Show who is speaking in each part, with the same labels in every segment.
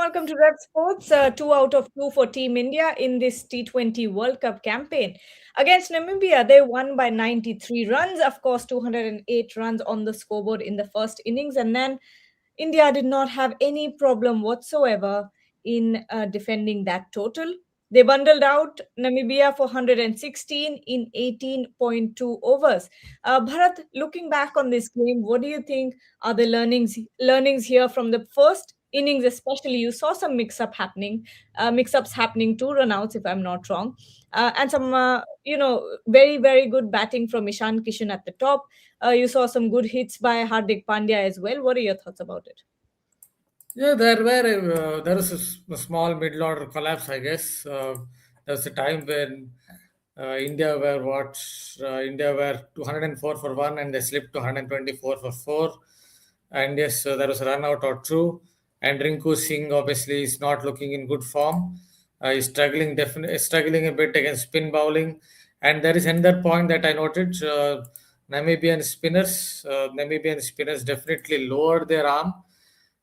Speaker 1: welcome to Red Sports. 2 out of 2 for Team India in this T20 World Cup campaign. Against Namibia, they won by 93 runs. Of course, 208 runs on the scoreboard in the first innings. And then India did not have any problem whatsoever in defending that total. They bundled out Namibia for 116 in 18.2 overs. Bharat, looking back on this game, what do you think are the learnings here from the first innings? Especially, you saw some mix-ups happening, 2 runouts, if I'm not wrong, and some very very good batting from Ishan Kishan at the top. You saw some good hits by Hardik Pandya as well. What are your thoughts about it?
Speaker 2: Yeah, there was a small middle order collapse, I guess. There was a time when India were 204 for one and they slipped to 124 for four. And yes, there was a run out or two. And Rinku Singh obviously is not looking in good form. He's struggling a bit against spin bowling. And there is another point that I noted. Namibian spinners definitely lowered their arm,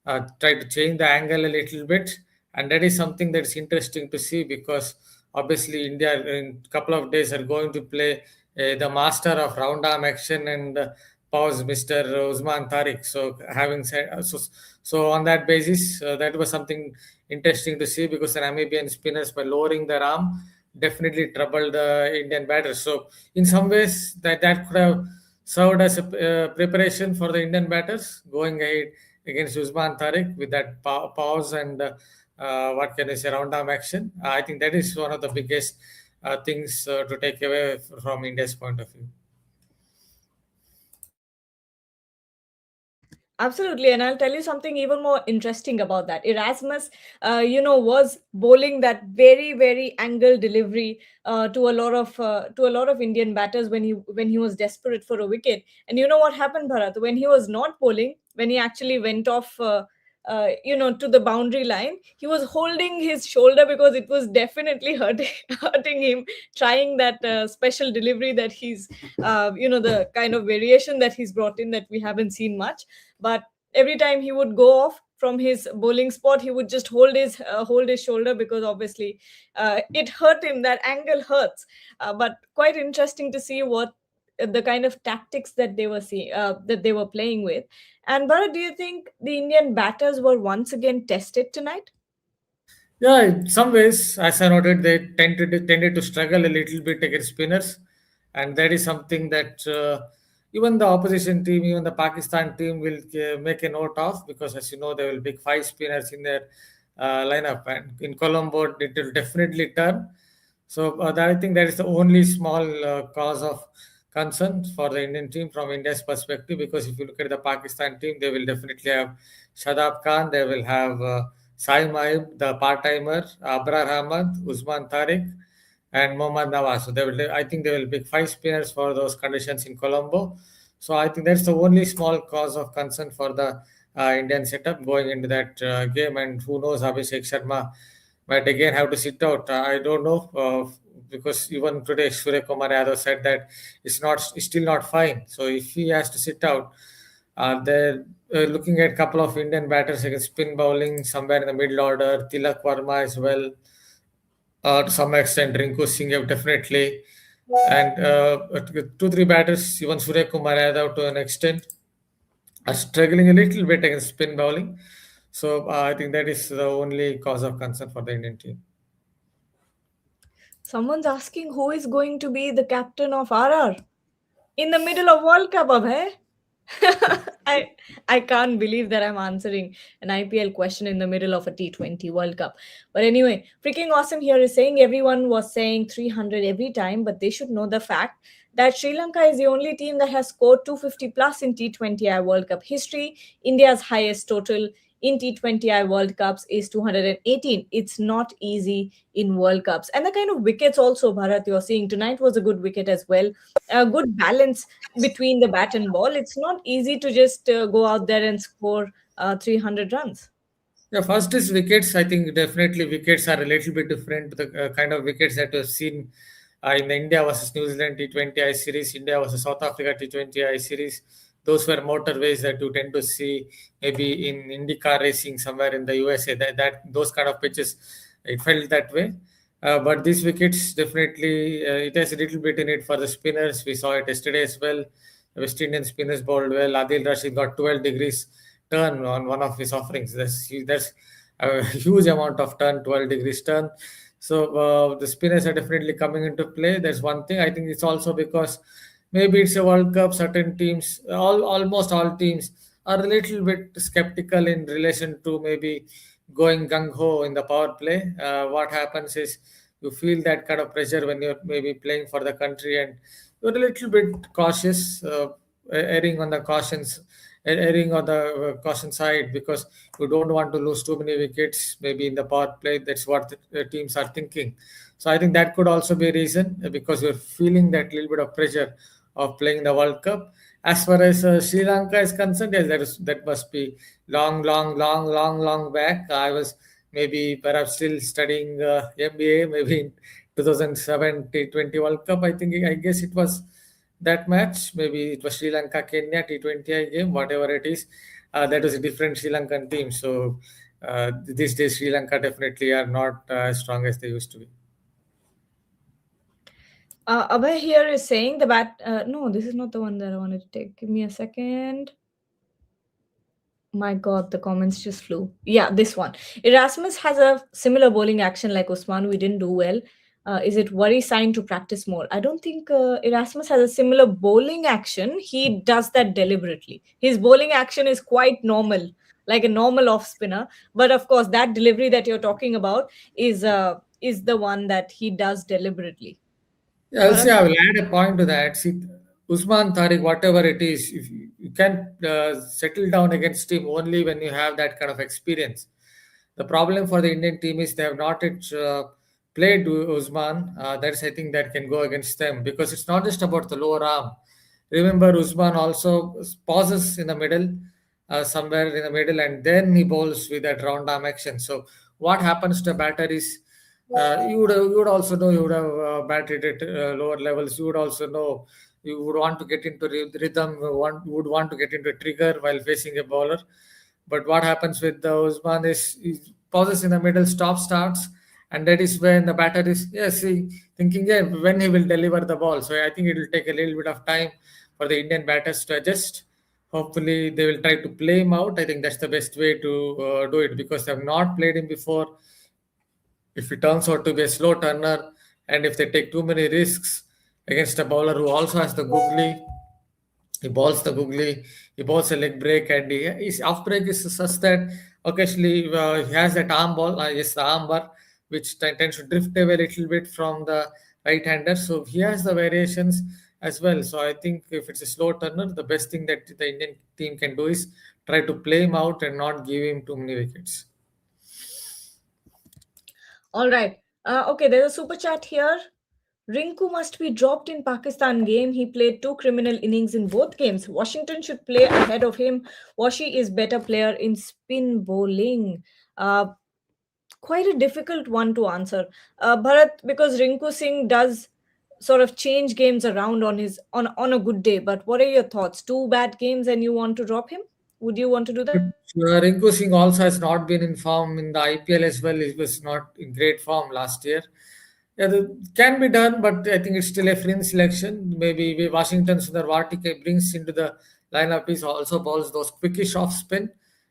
Speaker 2: try to change the angle a little bit, and that is something that's interesting to see because obviously India in a couple of days are going to play the master of round arm action and pause Mr. Usman Tarik. So having said so on that basis, that was something interesting to see because the Namibian spinners by lowering their arm definitely troubled the Indian batters. So in some ways that could have served as a preparation for the Indian batters going ahead against Usman Tarik with that pause and what can I say, round arm action. I think that is one of the biggest things to take away from India's point of view.
Speaker 1: Absolutely, and I'll tell you something even more interesting about that. Erasmus, was bowling that very, very angle delivery to a lot of Indian batters when he was desperate for a wicket. And you know what happened, Bharat? When he was not bowling, when he actually went off, to the boundary line, he was holding his shoulder because it was definitely hurting hurting him. Trying that special delivery that the kind of variation that he's brought in that we haven't seen much, but every time he would go off from his bowling spot, he would just hold his shoulder because obviously it hurt him. That angle hurts. But quite interesting to see what the kind of tactics that they were playing with. And Bharat, do you think the Indian batters were once again tested tonight?
Speaker 2: Yeah, in some ways, as I noted, they tended to struggle a little bit against spinners, and that is something that even the opposition team, even the Pakistan team, will make a note of because, as you know, there will be five spinners in their lineup, and in Colombo, it will definitely turn. So I think that is the only small cause of concern for the Indian team from India's perspective. Because if you look at the Pakistan team, they will definitely have Shadab Khan, they will have Sai Maib, the part-timer, Abrar Ahmad, Usman Tariq, and Mohammad Nawaz. So I think they will pick five spinners for those conditions in Colombo. So I think that's the only small cause of concern for the Indian setup going into that game. And who knows, Abhishek Sharma might again have to sit out. I don't know because even today Surya Kumar Yadav said that it's still not fine. So if he has to sit out, they're looking at a couple of Indian batters against spin bowling somewhere in the middle order. Tilak Varma as well, to some extent. Rinku Singh have definitely, and two three batters, even Surya Kumar Yadav to an extent, are struggling a little bit against spin bowling. So I think that is the only cause of concern for the Indian team.
Speaker 1: Someone's asking who is going to be the captain of RR in the middle of World Cup, abhay. I I can't believe that I'm answering an IPL question in the middle of a T20 World Cup. But anyway, freaking awesome here is saying everyone was saying 300 every time, but they should know the fact that Sri Lanka is the only team that has scored 250 plus in T20I World Cup history. India's highest total in T20I World Cups is 218. It's not easy in World Cups. And the kind of wickets also, Bharat, you're seeing tonight was a good wicket as well. A good balance between the bat and ball. It's not easy to just go out there and score 300 runs.
Speaker 2: Yeah, first is wickets. I think definitely wickets are a little bit different to the kind of wickets that we've seen in the India versus New Zealand T20I series, India versus South Africa T20I series. those were motorways that you tend to see maybe in IndyCar racing somewhere in the USA. That those kind of pitches, it felt that way. But these wickets definitely it has a little bit in it for the spinners. We saw it yesterday as well. The West Indian spinners bowled well. Adil Rashid got 12 degrees turn on one of his offerings. That's a huge amount of turn, 12 degrees turn. So the spinners are definitely coming into play. That's one thing. I think it's also because maybe it's a World Cup. Certain teams, almost all teams, are a little bit skeptical in relation to maybe going gung ho in the power play. What happens is you feel that kind of pressure when you're maybe playing for the country, and you're a little bit cautious, erring on the erring on the caution side, because you don't want to lose too many wickets maybe in the power play. That's what the teams are thinking. So I think that could also be a reason, because you're feeling that little bit of pressure of playing the World Cup. As far as Sri Lanka is concerned, yes, that must be long back. I was maybe perhaps still studying MBA, maybe in 2007 T20 World Cup. I guess it was that match. Maybe it was Sri Lanka Kenya T20 game, whatever it is. That was a different Sri Lankan team. So these days Sri Lanka definitely are not as strong as they used to be.
Speaker 1: Abhay here is saying the bat. No, this is not the one that I wanted to take. Give me a second. My God, the comments just flew. Yeah, this one. Erasmus has a similar bowling action like Usman. We didn't do well. Is it worry sign to practice more? I don't think Erasmus has a similar bowling action. He does that deliberately. His bowling action is quite normal, like a normal off spinner. But of course, that delivery that you're talking about is the one that he does deliberately.
Speaker 2: Yeah, I'll say
Speaker 1: Bharat?
Speaker 2: I will add a point to that. See, Usman Tarik, whatever it is, if you can settle down against him only when you have that kind of experience. The problem for the Indian team is they have not yet played Usman. That's I think that can go against them, because it's not just about the lower arm. Remember, Usman also pauses in the middle, somewhere in the middle, and then he bowls with that round arm action. So what happens to a batter is you would also know, you would have batted at lower levels. You would also know you would want to get into rhythm, would want to get into a trigger while facing a bowler. But what happens with the Usman is he pauses in the middle, stop starts, and that is when the batter is, yes, thinking, yeah, when he will deliver the ball. So I think it will take a little bit of time for the Indian batters to adjust. Hopefully, they will try to play him out. I think that's the best way to do it, because they have not played him before. If it turns out to be a slow turner, and if they take too many risks against a bowler who also has the googly, he bowls the googly, he bowls a leg break, and his off break is such that occasionally he has that arm ball, yes, the arm bar, which tends to drift away a little bit from the right hander. So he has the variations as well. So I think if it's a slow turner, the best thing that the Indian team can do is try to play him out and not give him too many wickets.
Speaker 1: All right. Okay, there's a super chat here. Rinku must be dropped in Pakistan game. He played two criminal innings in both games. Washington should play ahead of him. Washi is better player in spin bowling. Uh, Quite a difficult one to answer, Bharat, because Rinku Singh does sort of change games around on a good day. But what are your thoughts? Two bad games and you want to drop him? Would you want to do that?
Speaker 2: Rinku Singh also has not been in form in the IPL as well. He was not in great form last year. Yeah, can be done, but I think it's still a fringe selection. Maybe Washington Sundar Vartik brings into the lineup is also bowls those quickish off spin.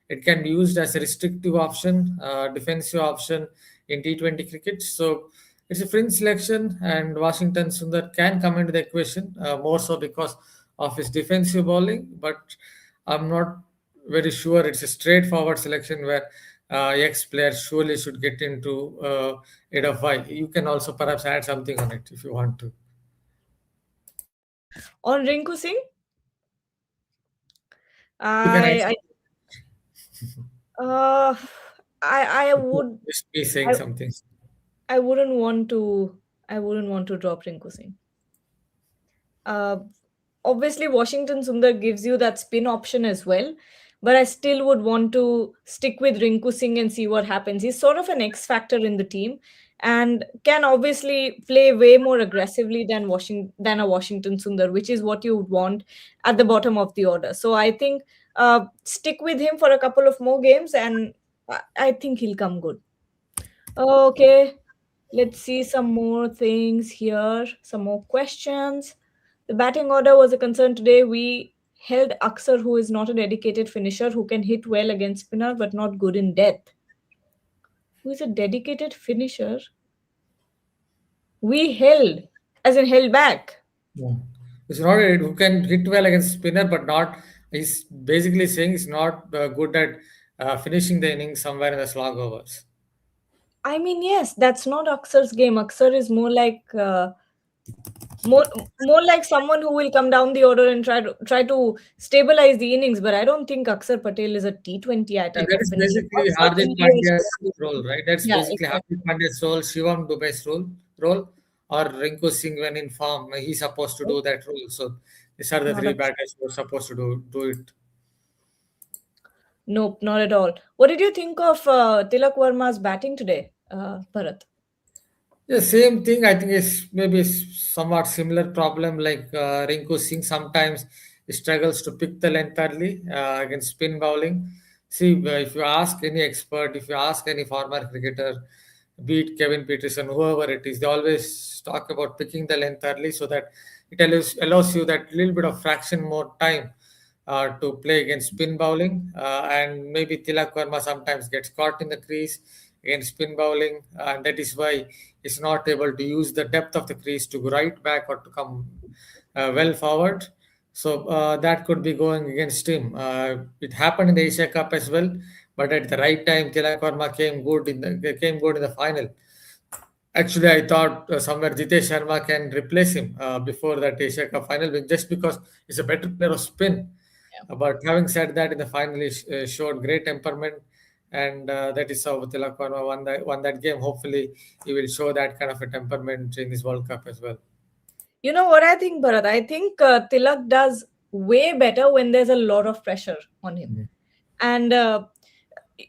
Speaker 2: It can be used as a restrictive option, defensive option in T20 cricket. So it's a fringe selection, and Washington Sundar can come into the equation more so because of his defensive bowling. But I'm not very sure it's a straightforward selection where X player surely should get into head of Y. You can also perhaps add something on it if you want to.
Speaker 1: On Rinku Singh,
Speaker 2: You can add
Speaker 1: I uh, I
Speaker 2: something.
Speaker 1: would
Speaker 2: Just be saying
Speaker 1: I,
Speaker 2: something.
Speaker 1: I wouldn't want to drop Rinku Singh. Uh, Obviously, Washington Sundar gives you that spin option as well, but I still would want to stick with Rinku Singh and see what happens. He's sort of an X factor in the team, and can obviously play way more aggressively than a Washington Sundar, which is what you would want at the bottom of the order. So I think stick with him for a couple of more games, and I think he'll come good. Okay, let's see some more things here, some more questions. The batting order was a concern today. We held Aksar, who is not a dedicated finisher, who can hit well against spinner but not good in depth. Who is a dedicated finisher? We held, as in held back.
Speaker 2: Yeah. It's not a who can hit well against spinner, but not. He's basically saying he's not good at finishing the innings somewhere in the slog overs.
Speaker 1: I mean, yes, that's not Aksar's game. Aksar is more more like someone who will come down the order and try to stabilize the innings. But I don't think Aksar Patel is a T20
Speaker 2: And
Speaker 1: type
Speaker 2: that
Speaker 1: of
Speaker 2: is
Speaker 1: finisher.
Speaker 2: basically
Speaker 1: Or
Speaker 2: Hardik
Speaker 1: certainly
Speaker 2: Pandya's role, right? That's
Speaker 1: yeah,
Speaker 2: basically
Speaker 1: exactly.
Speaker 2: Hardik Pandya's role, Shivam Dubey's role, or Rinku Singh when in form, he's supposed to do that role. So these are the
Speaker 1: Not
Speaker 2: three
Speaker 1: Aksar.
Speaker 2: batters who are supposed to do it.
Speaker 1: Nope, not at all. What did you think of Tilak Varma's batting today, Bharat?
Speaker 2: The same thing, I think, is maybe somewhat similar problem like Rinku Singh sometimes struggles to pick the length early against spin bowling. See, if you ask any expert, if you ask any former cricketer, be it Kevin Peterson, whoever it is, they always talk about picking the length early so that it allows you that little bit of fraction more time to play against spin bowling. And maybe Tilak Verma sometimes gets caught in the crease against spin bowling, and that is why he's not able to use the depth of the crease to go right back or to come well forward. So that could be going against him. It happened in the Asia Cup as well, but at the right time, Tilak Verma came good in the final. Actually, I thought somewhere Jitesh Sharma can replace him before that Asia Cup final, just because he's a better player of spin. But having said that, in the final, he showed great temperament, and that is how Tilak Varma won that game. Hopefully, he will show that kind of a temperament in this World Cup as well.
Speaker 1: You know what I think, Bharat? I think Tilak does way better when there's a lot of pressure on him.
Speaker 2: Mhm.
Speaker 1: And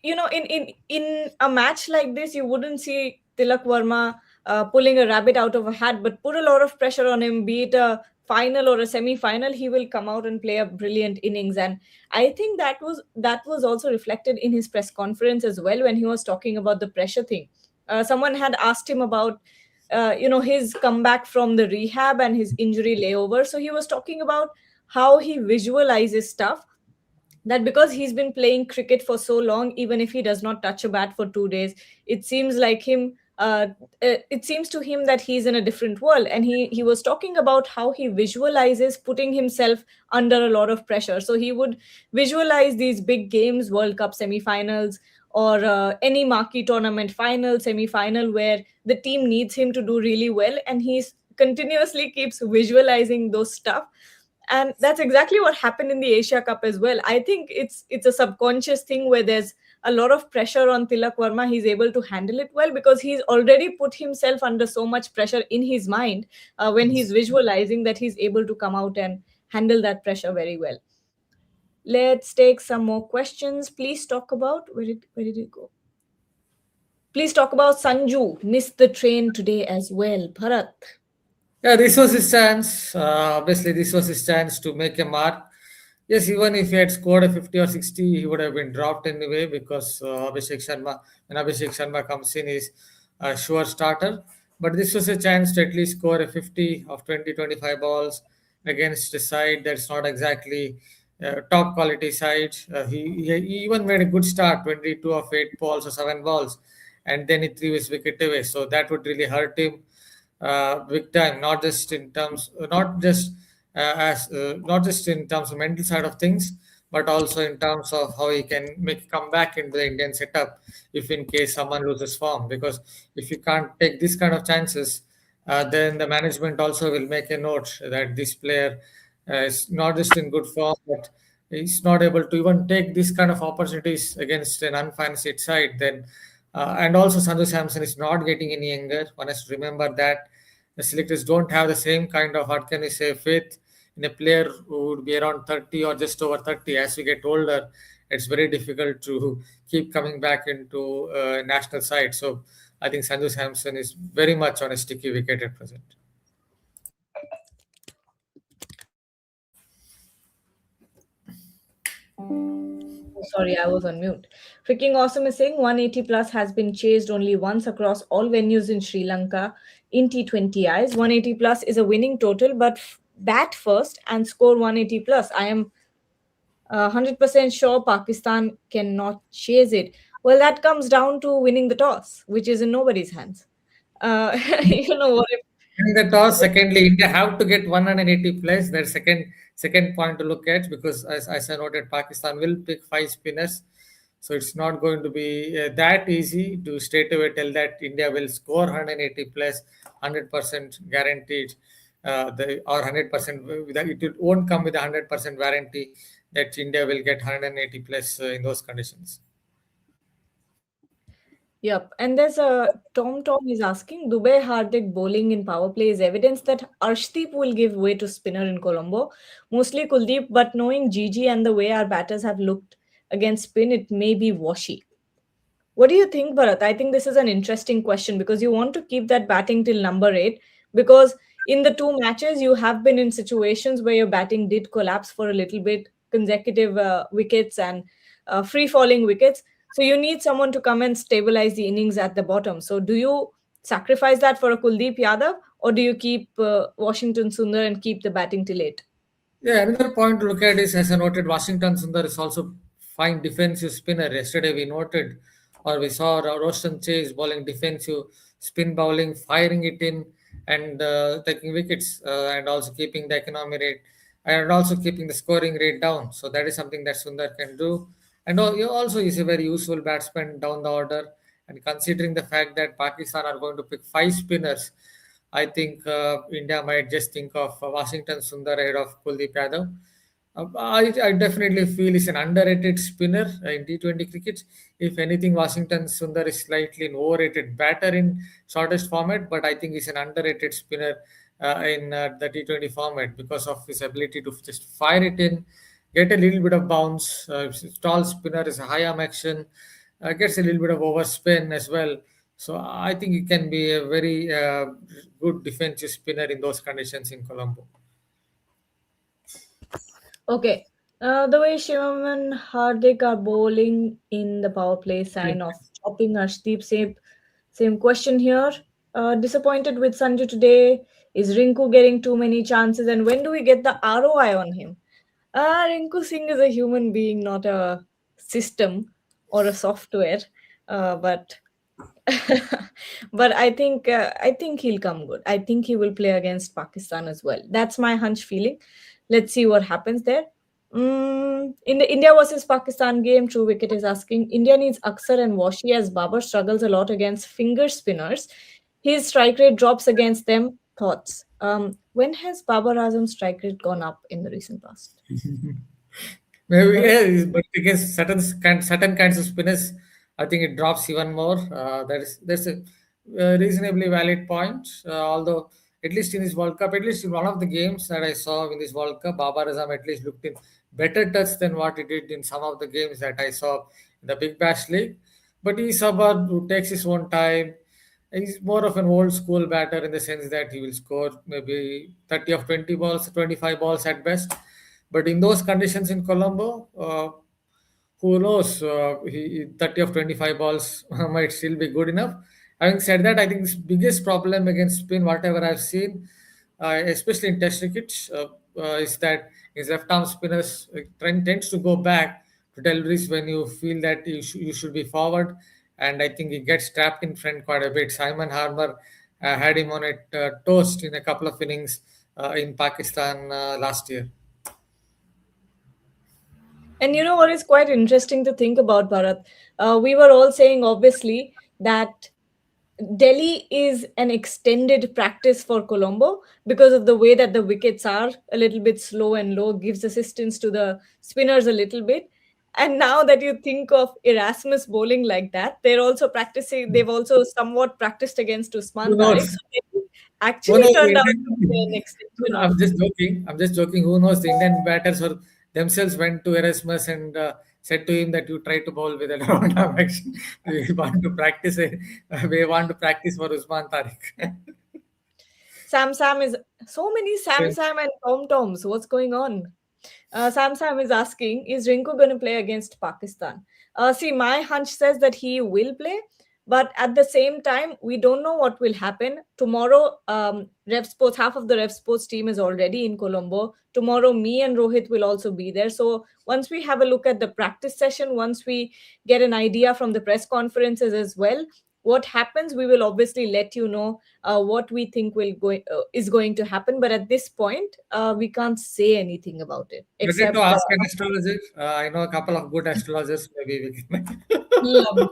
Speaker 1: in a match like this, you wouldn't see Tilak Varma pulling a rabbit out of a hat, but put a lot of pressure on him, be it a final or a semi-final, he will come out and play a brilliant innings. And I think that was also reflected in his press conference as well when he was talking about the pressure thing. Someone had asked him about his comeback from the rehab and his injury layover. So he was talking about how he visualizes stuff, that because he's been playing cricket for so long, even if he does not touch a bat for 2 days, it seems like him it seems to him that he's in a different world. And he was talking about how he visualizes putting himself under a lot of pressure. So he would visualize these big games, World Cup semi-finals, or any marquee tournament final, semi-final, where the team needs him to do really well, and he's continuously keeps visualizing those stuff. And that's exactly what happened in the Asia Cup as well. I think it's a subconscious thing where there's a lot of pressure on Tilak Varma. He's able to handle it well because he's already put himself under so much pressure in his mind, when he's visualizing, that he's able to come out and handle that pressure very well. Let's take some more questions. Please talk about where did it go? Please talk about Sanju. Missed the train today as well. Bharat.
Speaker 2: Yeah, this was his chance. Obviously, this was his chance to make a mark. Yes, even if he had scored a 50 or 60, he would have been dropped anyway because when Abhishek Sharma comes in, he's a sure starter. But this was a chance to at least score a 50 of 20-25 balls against a side that's not exactly top quality side. He even made a good start, 22 of 8 balls or 7 balls, and then he threw his wicket away. So that would really hurt him big time, not just in terms of mental side of things, but also in terms of how he can make a comeback into the Indian setup if in case someone loses form. Because if you can't take this kind of chances, then the management also will make a note that this player is not just in good form, but he's not able to even take this kind of opportunities against an unfancied side. Then and also Sanju Samson is not getting any younger. One has to remember that the selectors don't have the same kind of, what can we say, faith in a player who would be around 30 or just over 30. As we get older, it's very difficult to keep coming back into national side. So I think Sanju Samson is very much on a sticky wicket at present.
Speaker 1: Oh, sorry, I was on mute. Freaking awesome is saying 180 plus has been chased only once across all venues in Sri Lanka in T20 eyes. 180 plus is a winning total, but bat first and score 180 plus. I am 100% sure Pakistan cannot chase it. Well, that comes down to winning the toss, which is in nobody's hands. You know what?
Speaker 2: In the toss, secondly, India have to get 180 plus. That's second point to look at, because as I noted, Pakistan will pick five spinners, so it's not going to be that easy to straight away tell that India will score 180 plus, 100% guaranteed. Or 100%, it won't come with a 100% guarantee that India will get 180 plus in those conditions.
Speaker 1: Yep. And there's a Tom is asking Dubai Hardik bowling in power play is evidence that Arshdeep will give way to spinner in Colombo. Mostly Kuldeep, but knowing Gigi and the way our batters have looked against spin, it may be washy. What do you think, Bharat? I think this is an interesting question because you want to keep that batting till number eight. Because in the two matches, you have been in situations where your batting did collapse for a little bit, consecutive wickets and free falling wickets. So you need someone to come and stabilize the innings at the bottom. So do you sacrifice that for a Kuldeep Yadav, or do you keep Washington Sundar and keep the batting till eight?
Speaker 2: Yeah, another point to look at is, as I noted, Washington Sundar is also fine defensive spinner. Yesterday we noted, or we saw Roshan Chase bowling defensive spin bowling, firing it in and taking wickets, and also keeping the economy rate and also keeping the scoring rate down. So that is something that Sundar can do. And he also is a very useful batsman down the order. And considering the fact that Pakistan are going to pick five spinners, I think India might just think of Washington Sundar ahead of Kuldeep Yadav. I definitely feel he's an underrated spinner in T20 cricket. If anything, Washington Sundar is slightly an overrated batter in shortest format, but I think he's an underrated spinner in the T20 format because of his ability to just fire it in, get a little bit of bounce. Tall spinner is a high arm action, gets a little bit of overspin as well. So I think he can be a very good defensive spinner in those conditions in Colombo.
Speaker 1: Okay. The way Shivam and Hardik are bowling in the power play sign of chopping Arshdeep. Same question here. Disappointed with Sanju today. Is Rinku getting too many chances? And when do we get the ROI on him? Rinku Singh is a human being, not a system or a software. But but I think he'll come good. I think he will play against Pakistan as well. That's my hunch feeling. Let's see what happens there. In the India versus Pakistan game, True Wicket is asking India needs Aksar and Washi as Babar struggles a lot against finger spinners. His strike rate drops against them. Thoughts? When has Babar Azam's strike rate gone up in the recent past?
Speaker 2: Maybe, yeah, but against certain kinds of spinners, I think it drops even more. That's a reasonably valid point. Although, at least in this World Cup, at least in one of the games that I saw in this World Cup, Babar Azam at least looked in better touch than what he did in some of the games that I saw in the Big Bash League. But he's someone who takes his own time. He's more of an old school batter in the sense that he will score maybe 30 of 20 balls, 25 balls at best. But in those conditions in Colombo, who knows? 30 of 25 balls might still be good enough. Having said that, I think the biggest problem against spin, whatever I've seen, especially in Test cricket, is that his left arm spinners tends to go back to deliveries when you feel that you should be forward. And I think he gets trapped in front quite a bit. Simon Harmer had him on a toast in a couple of innings in Pakistan last year.
Speaker 1: And you know what is quite interesting to think about, Bharat? We were all saying, obviously, that Delhi is an extended practice for Colombo because of the way that the wickets are a little bit slow and low, gives assistance to the spinners a little bit. And now that you think of Erasmus bowling like that, they're also practicing, they've also somewhat practiced against
Speaker 2: Who
Speaker 1: Usman Tarik.
Speaker 2: knows?
Speaker 1: So they
Speaker 2: Who
Speaker 1: actually
Speaker 2: knows the
Speaker 1: turned out to be an
Speaker 2: Indian?
Speaker 1: extension of.
Speaker 2: I'm just joking. I'm just joking. Who knows? The Indian batters or themselves went to Erasmus and said to him that you try to bowl with a lot of action. We want to practice. We want to practice for Usman Tarik.
Speaker 1: Sam is so many Sam and Toms. What's going on? Sam is asking, is Rinku going to play against Pakistan? See, my hunch says that he will play, but at the same time, we don't know what will happen. Tomorrow, Rev Sports, half of the Rev Sports team is already in Colombo. Tomorrow, me and Rohit will also be there. So once we have a look at the practice session, once we get an idea from the press conferences as well, what happens, we will obviously let you know what we think is going to happen. But at this point, we can't say anything about it
Speaker 2: Better to
Speaker 1: except
Speaker 2: ask an astrologer. I know a couple of good astrologers. Maybe we can.
Speaker 1: love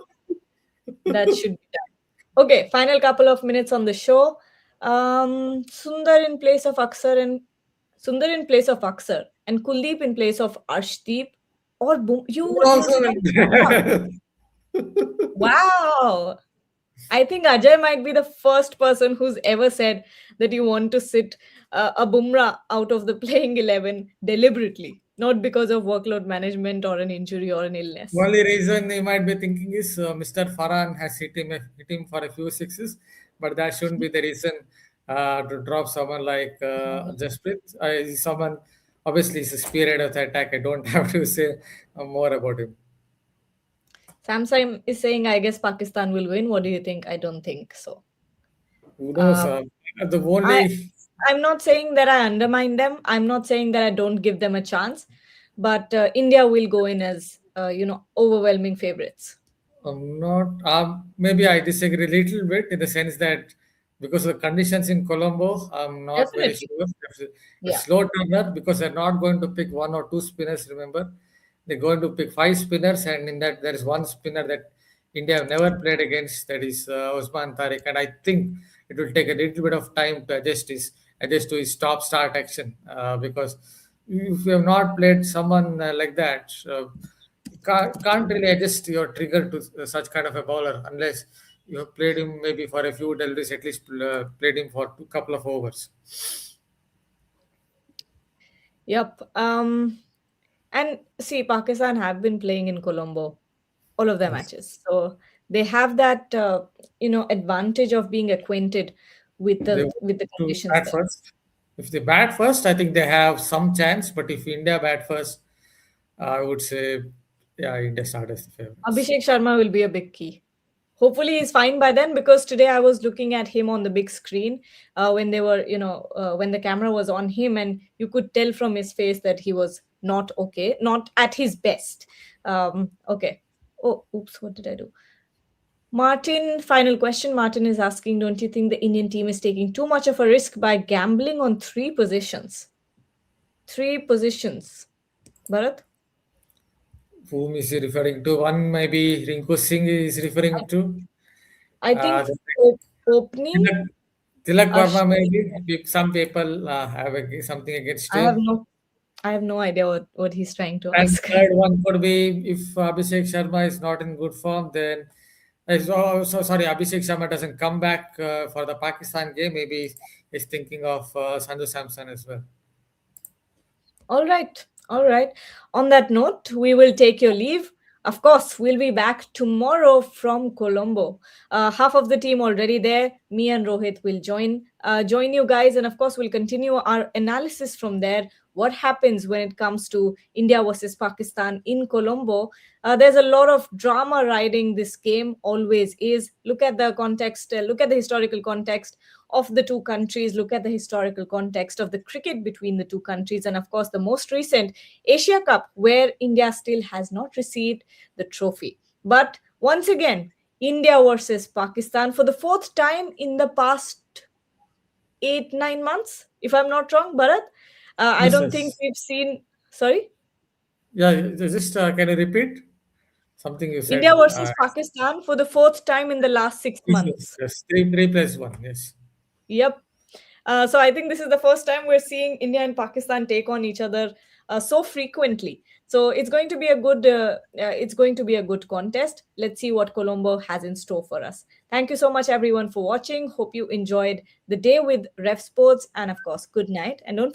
Speaker 1: that should be done. Okay, final couple of minutes on the show. Sundar in place of Sundar in place of Aksar and Kuldeep in place of Arshdeep, or you
Speaker 2: Also,
Speaker 1: suggest Bumrah. Wow. I think Ajay might be the first person who's ever said that you want to sit a Bumrah out of the playing 11 deliberately, not because of workload management or an injury or an illness.
Speaker 2: only reason he might be thinking is Mr. Farhan has hit him for a few sixes, but that shouldn't be the reason to drop someone like Jasprit. Someone obviously is a spirit of the attack. I don't have to say more about him.
Speaker 1: Samsung is saying, I guess Pakistan will win. What do you think? I don't think so.
Speaker 2: Who knows?
Speaker 1: Um,
Speaker 2: The
Speaker 1: I,
Speaker 2: only
Speaker 1: I'm not saying that I undermine them. I'm not saying that I don't give them a chance. But India will go in as, overwhelming favorites.
Speaker 2: I'm not. Maybe I disagree a little bit in the sense that because of the conditions in Colombo, I'm not very
Speaker 1: Definitely.
Speaker 2: sure. A
Speaker 1: Yeah.
Speaker 2: slow turner because they're not going to pick one or two spinners. Remember, they're going to pick five spinners, and in that there is one spinner that India have never played against. That is Usman Tarik, and I think it will take a little bit of time to adjust to his stop start action because if you have not played someone like that. Can't really adjust your trigger to such kind of a bowler unless you have played him maybe for a few deliveries, at least played him for a couple of overs.
Speaker 1: Yep. And see, Pakistan have been playing in Colombo all of their
Speaker 2: Yes.
Speaker 1: matches, so they have that advantage of being acquainted with
Speaker 2: They
Speaker 1: the
Speaker 2: want
Speaker 1: with the
Speaker 2: to
Speaker 1: conditions
Speaker 2: bat
Speaker 1: there.
Speaker 2: first. If they bat first, I think they have some chance. But if India bat first, I would say, yeah, India start as the favorites.
Speaker 1: Abhishek Sharma will be a big key. Hopefully, he's fine by then because today I was looking at him on the big screen when they were, when the camera was on him, and you could tell from his face that he was not okay, not at his best. Okay. Oh, oops, what did I do? Martin, final question. Martin is asking, don't you think the Indian team is taking too much of a risk by gambling on three positions? Three positions. Bharat?
Speaker 2: Whom is he referring to? One maybe Rinku Singh is
Speaker 1: I,
Speaker 2: referring to.
Speaker 1: I
Speaker 2: Uh,
Speaker 1: think
Speaker 2: the-
Speaker 1: Opni,
Speaker 2: Tilak, Tilak Varma
Speaker 1: Ashwin.
Speaker 2: maybe. Some people have something against
Speaker 1: I have
Speaker 2: him.
Speaker 1: no I have no idea what he's trying to
Speaker 2: And
Speaker 1: ask.
Speaker 2: third one could be if Abhishek Sharma is not in good form, then sorry, Abhishek Sharma doesn't come back for the Pakistan game. Maybe he's thinking of Sanju Samson as well.
Speaker 1: All right. All right. On that note, we will take your leave. Of course, we'll be back tomorrow from Colombo. Half of the team already there. Me and Rohit will join you guys, and of course, we'll continue our analysis from there. What happens when it comes to India versus Pakistan in Colombo? There's a lot of drama riding this game. Always is. Look at the context. Look at the historical context of the two countries, look at the historical context of the cricket between the two countries, and of course, the most recent Asia Cup, where India still has not received the trophy. But once again, India versus Pakistan for the fourth time in the past 8, 9 months, if I'm not wrong, Bharat. I
Speaker 2: Yes,
Speaker 1: don't think
Speaker 2: yes.
Speaker 1: we've seen, sorry,
Speaker 2: Yeah, just can you repeat something you
Speaker 1: India
Speaker 2: said?
Speaker 1: versus Pakistan for the fourth time in the last six
Speaker 2: Yes, yes,
Speaker 1: months.
Speaker 2: yes. Three plus one. Yes.
Speaker 1: Yep. So I think this is the first time we're seeing India and Pakistan take on each other so frequently. So it's going to be a good contest. Let's see what Colombo has in store for us. Thank you so much, everyone, for watching. Hope you enjoyed the day with Ref Sports, and of course, good night. And don't